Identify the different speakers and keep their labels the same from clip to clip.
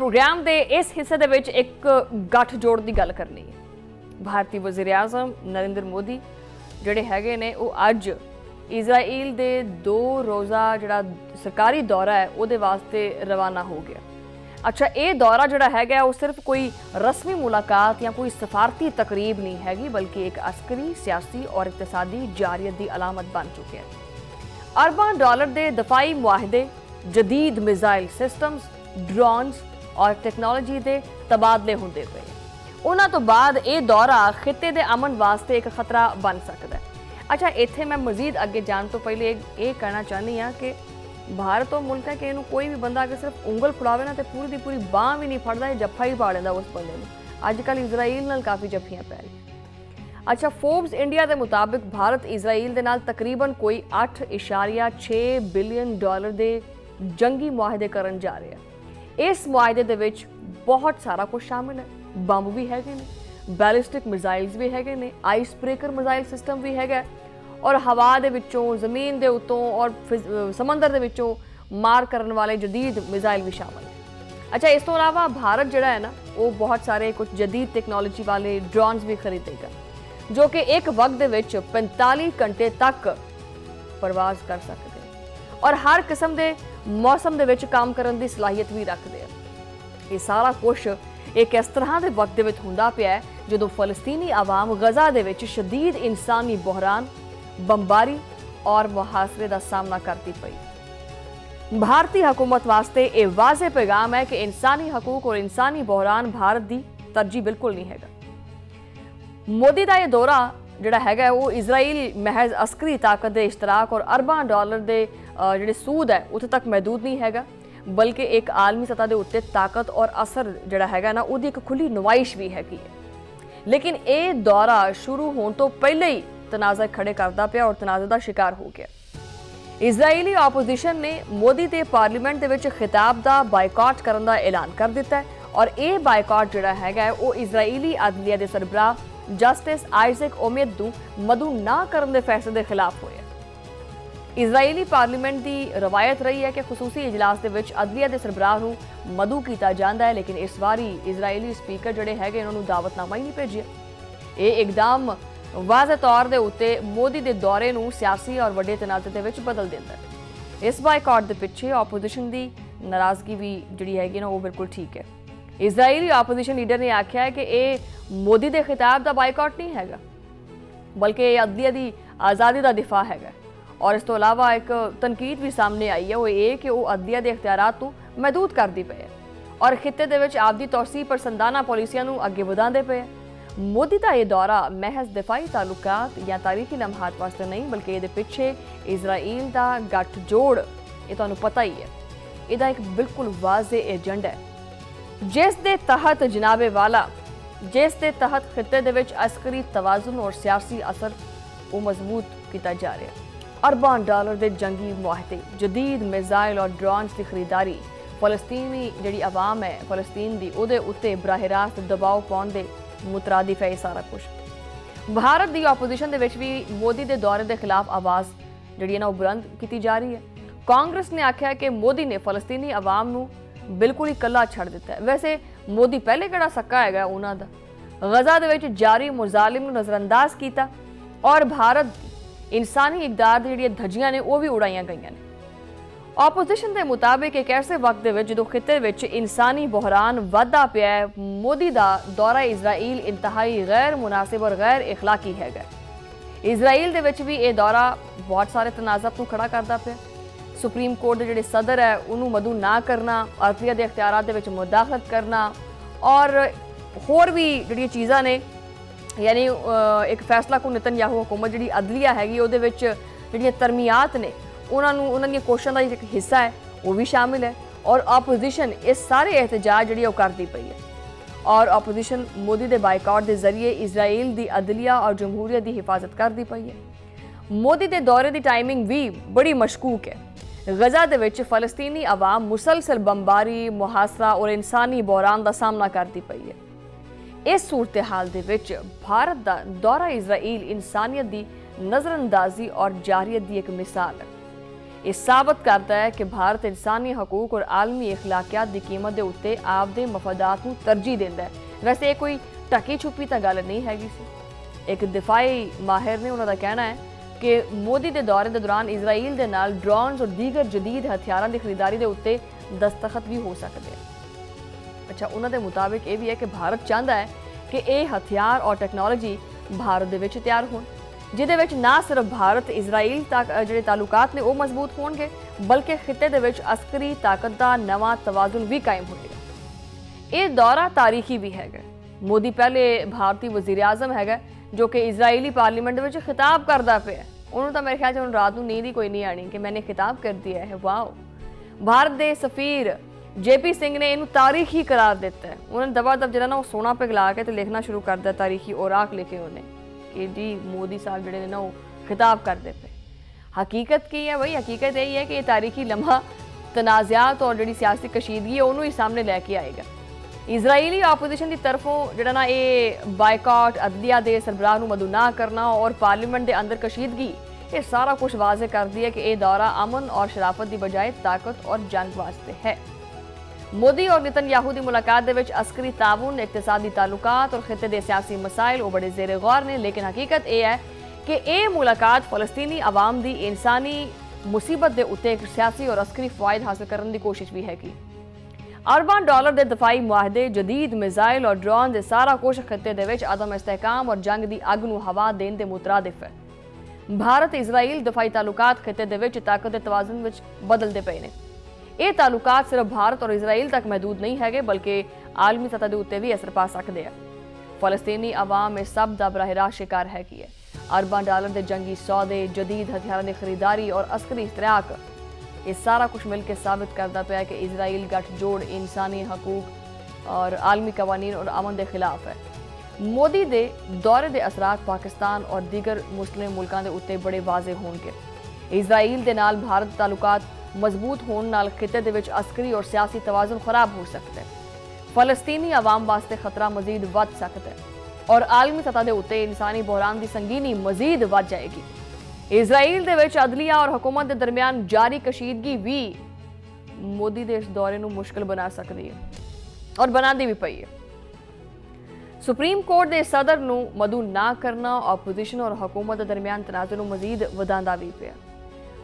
Speaker 1: Programme के इस हिस्से दे विच एक गठजोड़ की गल करनी है। भारतीय वज़ीर आज़म नरेंद्र मोदी जिहड़े हैगे ने वो अज इजराइल के 2 रोज़ा जिहड़ा सरकारी दौरा है उहदे वास्ते रवाना हो गया। अच्छा, ये दौरा जिहड़ा हैगा वो सिर्फ कोई रस्मी मुलाकात या कोई सफारती तकरीब नहीं हैगी, बल्कि एक अस्करी, सियासी और इकतसादी जारियत की अलामत बन चुके हैं। अरबां डॉलर के दफाई मुआहदे, जदीद मिसाइल सिस्टम्स, ड्रोन्स और टैक्नोलॉजी के तबादले होंदे पे उन्हां तो बाद ये दौरा खिते के अमन वास्ते एक खतरा बन सकता है। अच्छा, इत्थे मैं मजीद अगे जाने तो पहले ये कहना चाहनी हाँ कि भारत वो मुल्क है कि इनू कोई भी बंदा अगर सिर्फ उंगल फड़ावे ना तो पूरी की पूरी बांह भी नहीं फड़ता, जफ्फा ही पा लेंदा उस बंदे नूं। अजकल इजराइल नाल काफ़ी जफ्फियां पै रही। अच्छा, फोर्ब्स इंडिया के मुताबिक भारत इजराइल के नाल तकरीबन कोई 8.6 बिलियन डॉलर के जंगी मुआहदे करन जा रहे हैं। इस मुआहदे दे विच बहुत सारा कुछ शामिल है। बंब भी हैगे ने, बैलिस्टिक मिसाइल्स भी हैगे ने, आइस ब्रेकर मिसाइल सिस्टम भी हैगा और हवा दे विचों, जमीन दे उत्तों और समंदर दे विचों मार करने वाले जदीद मिसाइल भी शामिल है। अच्छा, इस तो अलावा भारत जिहड़ा है ना वो बहुत सारे कुछ जदीद टेक्नोलॉजी वाले ड्रोन्स भी खरीदेगा जो कि एक वक्त दे विच 45 घंटे तक परवाज कर सकते हैं और हर किस्म के मौसम दे विच काम करने की सलाहियत भी रखते हैं। ये सारा कुछ एक इस तरह के वक्त दे विच हुंदा पिया है जदों फलस्तीनी आवाम गजा दे विच शदीद इंसानी बहरान, बमबारी और मुहासरे का सामना करती पई। भारतीय हुकूमत वास्ते ये वाज़े पैगाम है कि इंसानी हकूक और इंसानी बहरान भारत की तरजीह बिल्कुल नहीं हैगा। मोदी का यह दौरा जिहड़ा हैगा वो इजराइल महज अस्करी ताकत के इश्तराक और अरबां डॉलर के जिहड़े सूद है उत्थे तक महदूद नहीं हैगा, बल्कि एक आलमी सतह के उत्ते ताकत और असर जिहड़ा हैगा ना उहदी एक खुली नुमाइश भी हैगी है। लेकिन ये दौरा शुरू होने तो पहले ही तनाज़े खड़े करता पिया और तनाज़े का शिकार हो गया। इजराइली ऑपोजिशन ने मोदी के पार्लीमेंट के खिताब का बायकॉट करने का ऐलान कर दिता है और ये बायकॉट जिहड़ा हैगा वो इजराइली अदलिया के सरबराह जस्टिस आइजैक ओमेद मदू ना करने के फैसले के खिलाफ होया। इजराइली पार्लीमेंट की रवायत रही है कि खसूसी इजलास के विच अदलिया के सरबराह नूं मदू किया जाता है, लेकिन इस बारी इजराइली स्पीकर जिहड़े हैगे उन्होंने दावतनामा ही नहीं भेजिया। ये एकदम वाज़े तौर के उत्ते मोदी के दौरे नूं सियासी और वड्डे तनाज़े दे विच बदल दिंदा है। इस बायकॉट के पिछे ऑपोजिशन की नाराज़गी भी जिहड़ी हैगी ना वो बिल्कुल ठीक है। इजराइली ऑपोजिशन लीडर ने आख्या है कि ये मोदी के खिताब का बायकॉट नहीं हैगा, बल्कि ये अदलिया की आज़ादी का दिफा हैगा। और इस तो अलावा एक तनकीद भी सामने आई है वो ये कि वो अदलिया के इख्तियारात को महदूद करती पे है और खिते दे विच आपदी तौसीह पसंदाना पॉलिसियां नूं अगे वधांदे पे है। मोदी का यह दौरा महज दिफाई ताल्लुकात या तारीखी लम्हात वास्ते नहीं, बल्कि ये पिछे इजराइल का गठजोड़ ये तुहानूं पता ही है, इसदा एक बिल्कुल वाज़े एजेंडा है जिस दे तहत जनाबे वाला जिस दे तहत खिते दे विच अस्करी तवाजुन और सियासी असर वो मजबूत किया जा रहा है। अरबां डॉलर के जंगी मुआहदे, जदीद मिसाइल और ड्रोन्स की खरीदारी, फलस्तीनी जिहड़ी आवाम है फलस्तीन की उहदे उत्ते बराह रास्त दबाव पाउण दे मुतरादिफ है। सारा कुछ भारत की ऑपोजिशन के भी मोदी के दौरे के खिलाफ आवाज़ जिहड़ी ना बुलंद की जा रही है। कांग्रेस ने आख्या कि मोदी ने फलस्तीनी आवाम नूं बिल्कुल ही कला छड़ दिता है। वैसे मोदी पहले किहड़ा सक्का हैगा उन्हां दा गजा दे विच जारी मुजालिम नूं नज़रअंदाज किया और भारत इंसानी इकदार दी जिहड़ियां धज्जियां ने वो भी उड़ाईयां गईयां ने। ऑपोजिशन के मुताबिक एक ऐसे वक्त दे विच जदों खिते विच इंसानी बहरान वधदा पिया है, मोदी का दौरा इजराइल इंतहाई गैर मुनासिब और गैर इखलाकी हैगा। इजराइल दे विच भी ये दौरा बहुत सारे तनाज़ात नूं खड़ा करता पिया। सुप्रीम कोर्ट के जिहड़े सदर है उन्होंने मदू ना करना, अदलिया के इख्तियारात दे विच मुदाखलत करना और होर भी जिहड़ियां चीज़ां ने, यानी एक फैसला को नेतन्याहू हुकूमत जिहड़ी अदलिया हैगी उहदे विच जिहड़ियां तरमीयात ने उन्होंने कोशिशों का एक हिस्सा है वो भी शामिल है और ऑपोजिशन इस सारे एहतजाज जिहड़ी वो करती पई है और ऑपोजिशन मोदी के बायकॉट के जरिए इजराइल की अदलिया और जमहूरियत की हिफाजत करती पई है। मोदी के दौरे की टाइमिंग भी बड़ी मशकूक है। गजा दे विच फलस्तीनी आवाम मुसलसल बमबारी, मुहासरा और इंसानी बहरान का सामना करती पई है। इस सूरत हाल दे विच भारत का दौरा इजराइल इंसानियत की नज़रअंदाजी और जारियत की एक मिसाल है। ਇਹ ਸਾਬਤ ਕਰਦਾ ਹੈ ਕਿ ਭਾਰਤ ਇਨਸਾਨੀ ਹਕੂਕ ਔਰ ਆਲਮੀ ਅਖਲਾਕਿਆਤ ਦੀ ਕੀਮਤ ਦੇ ਉੱਤੇ ਆਪਦੇ ਮਫਾਦਾਤ ਨੂੰ ਤਰਜੀਹ ਦਿੰਦਾ ਹੈ। ਵੈਸੇ ਇਹ ਕੋਈ ਢਕੀ ਛੁਪੀ ਤਾਂ ਗੱਲ ਨਹੀਂ ਹੈਗੀ ਸੀ। ਇੱਕ ਦਿਫਾਈ ਮਾਹਿਰ ਨੇ ਉਹਨਾਂ ਦਾ ਕਹਿਣਾ ਹੈ ਕਿ ਮੋਦੀ ਦੇ ਦੌਰੇ ਦੇ ਦੌਰਾਨ ਇਜ਼ਰਾਈਲ ਦੇ ਨਾਲ ਡਰੋਨਸ ਔਰ ਦੀਗਰ ਜਦੀਦ ਹਥਿਆਰਾਂ ਦੀ ਖਰੀਦਾਰੀ ਦੇ ਉੱਤੇ ਦਸਤਖਤ ਵੀ ਹੋ ਸਕਦੇ ਹਨ। ਅੱਛਾ, ਉਹਨਾਂ ਦੇ ਮੁਤਾਬਿਕ ਇਹ ਵੀ ਹੈ ਕਿ ਭਾਰਤ ਚਾਹੁੰਦਾ ਹੈ ਕਿ ਇਹ ਹਥਿਆਰ ਔਰ ਟੈਕਨੋਲੋਜੀ ਭਾਰਤ ਦੇ ਵਿੱਚ ਤਿਆਰ ਹੋਣ, ਜਿਹਦੇ ਵਿੱਚ ਨਾ ਸਿਰਫ ਭਾਰਤ ਇਜ਼ਰਾਈਲ ਤੱਕ ਜਿਹੜੇ ਤਾਲੁਕਾਤ ਨੇ ਉਹ ਮਜ਼ਬੂਤ ਹੋਣਗੇ, ਬਲਕਿ ਖਿੱਤੇ ਦੇ ਵਿੱਚ ਅਸਕਰੀ ਤਾਕਤ ਦਾ ਨਵਾਂ ਤਵਾਜ਼ੁਨ ਵੀ ਕਾਇਮ ਹੋਵੇਗਾ। ਇਹ ਦੌਰਾ ਤਾਰੀਖੀ ਵੀ ਹੈਗਾ। ਮੋਦੀ ਪਹਿਲੇ ਭਾਰਤੀ ਵਜ਼ੀਰ ਆਜ਼ਮ ਹੈਗਾ ਜੋ ਕਿ ਇਜ਼ਰਾਈਲੀ ਪਾਰਲੀਮੈਂਟ ਦੇ ਵਿੱਚ ਖਿਤਾਬ ਕਰਦਾ ਪਿਆ। ਉਹਨੂੰ ਤਾਂ ਮੇਰੇ ਖਿਆਲ 'ਚ ਹੁਣ ਰਾਤ ਨੂੰ ਨੀਂਦ ਹੀ ਕੋਈ ਨਹੀਂ ਆਣੀ ਕਿ ਮੈਨੇ ਖਿਤਾਬ ਕਰ ਦਿਆ ਹੈ। ਵਾਓ, ਭਾਰਤ ਦੇ ਸਫੀਰ JP ਸਿੰਘ ਨੇ ਇਹਨੂੰ ਤਾਰੀਖੀ ਕਰਾਰ ਦਿੱਤਾ ਹੈ। ਉਹਨਾਂ ਨੇ ਦਬਾ-ਦਬ ਜਿਹੜਾ ਨਾ ਉਹ ਸੋਨਾ ਪਿਘਲਾ ਕੇ ਤੇ ਲਿਖਣਾ ਸ਼ੁਰੂ ਕਰ ਦਿੱਤਾ, ਤਾਰੀਖੀ ਔਰਾਕ ਲਿਖੇ ਉਹਨੇ ਕਿ ਜੀ ਮੋਦੀ ਸਾਹਿਬ ਜਿਹੜੇ ਨੇ ਨਾ ਉਹ ਖਿਤਾਬ ਕਰਦੇ ਪਏ। ਹਕੀਕਤ ਕੀ ਹੈ ਬਈ? ਹਕੀਕਤ ਇਹ ਹੈ ਕਿ ਇਹ ਤਾਰੀਖੀ ਲਮਹਾ ਤਨਾਜ਼ਾਤ ਔਰ ਜਿਹੜੀ ਸਿਆਸੀ ਕਸ਼ੀਦਗੀ ਹੈ ਉਹਨੂੰ ਹੀ ਸਾਹਮਣੇ ਲੈ ਕੇ ਆਏਗਾ। ਇਜ਼ਰਾਈਲੀ ਆਪੋਜੀਸ਼ਨ ਦੀ ਤਰਫੋਂ ਜਿਹੜਾ ਨਾ ਇਹ ਬਾਈਕਾਟ, ਅਦਲੀਆ ਦੇ ਸਰਬਰਾਹ ਨੂੰ ਮਦੂਨਾ ਕਰਨਾ ਔਰ ਪਾਰਲੀਮੈਂਟ ਦੇ ਅੰਦਰ ਕਸ਼ੀਦਗੀ, ਇਹ ਸਾਰਾ ਕੁਝ ਵਾਜ਼ੇ ਕਰਦੀ ਹੈ कि ये दौरा अमन और शराफत की बजाय ताकत और जंग वास्ते है। मोदी और नेतन्याहू की मुलाकात दे विच अस्करी ताउन, इकतसादी तालुकात और खिते के सियासी मसाइल वो बड़े जेरे गौर ने, लेकिन हकीकत यह है कि ये मुलाकात फलस्तीनी आवाम की इंसानी मुसीबत के उत्ते एक सियासी और अस्करी फायदा हासिल करने की कोशिश भी हैगी। अरबां डॉलर के दफाई मुआहदे, जदीद मिसाइल और ड्रोन के सारा कुछ खिते के विच अदम इस्तेहकाम और जंग की अग नूं हवा देने के मुतरादिफ है। भारत इजराइल दफाई तालुकात खिते दे विच ताकत के तवाजुन विच बदलते पे ने। ये तालुकात सिर्फ भारत और इजराइल तक महदूद नहीं है, बल्कि आलमी सतह के उत्ते भी असर पा सकते हैं। फलस्तीनी आवाम इस सब का बराह रास्त शिकार है कि अरबां डॉलर के जंगी सौदे, जदीद हथियारों की खरीदारी और अस्करी इश्तराक, ये सारा कुछ मिलकर साबित करता पाया कि इजराइल गठजोड़ इंसानी हकूक और आलमी कवानीन और अमन के खिलाफ है। मोदी दे दौरे के असरात पाकिस्तान और दीगर मुस्लिम मुल्कों के उत्ते बड़े वाजे होंगे। इजराइल के नाल भारत तालुकात मजबूत होने नाल खिते दे विच अस्करी और सियासी तवाजुन खराब हो सकता है। फलस्तीनी आवाम वास्ते खतरा मजीद वध सकता है और आलमी सतह के उत्ते इंसानी बहरान की संगीनी मजीद वध जाएगी। इजराइल दे विच अदलिया और हुकूमत के दरमियान जारी कशीदगी भी मोदी के इस दौरे नूं मुश्किल बना सकती है और बनाती भी पई है। सुप्रीम कोर्ट के सदर नूं मदू ना करना ओपोजिशन और हुकूमत के दरमियान तनाज़ुर नूं मजीद वधांदा भी पिया।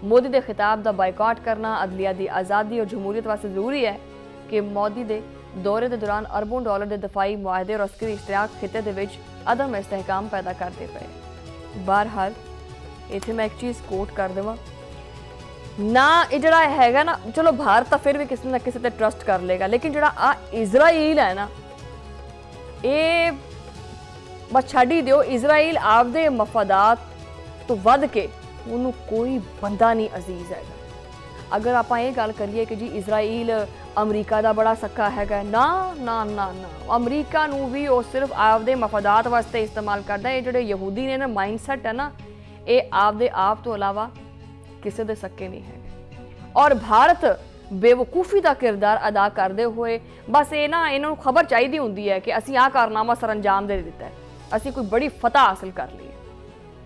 Speaker 1: मोदी के खिताब का बाइकाट करना अदलिया की आज़ादी और जमहूरीत वास्ते जरूरी है कि मोदी के दौरे के दौरान अरबों डॉलर के दफाई मुआहदे और अस्करी इश्तराक खिते के विच अदम इस्तेहकाम पैदा करते पे। बहरहाल इत्थे मैं एक चीज़ कोट कर देवां ना, ये जिहड़ा हैगा ना, चलो भारत तो फिर भी किसी ना किसी ते ट्रस्ट कर लेगा, लेकिन जिहड़ा आ इजराइल है ना, ये बस छड्ड ही दिओ। इजराइल आपदे मफादात तो वध के उन्होंने कोई बंदा नहीं अजीज है। अगर आप ये गल करिए कि जी इजराइल अमरीका का बड़ा सक्का है, ना ना ना ना, अमरीका नूं भी वो सिर्फ आपदे मफादात वास्ते इस्तेमाल करता है। ये जो यहूदी ने ना माइंडसैट है ना, ये आपदे आप तो अलावा किसी दे सक्के नहीं है। और भारत बेवकूफ़ी का किरदार अदा करते हुए बस ये ना इन्होंने खबर चाहिए होंगी है कि असी आ कारनामा सर अंजाम दे दिता है, असी कोई बड़ी फतह हासिल कर ली।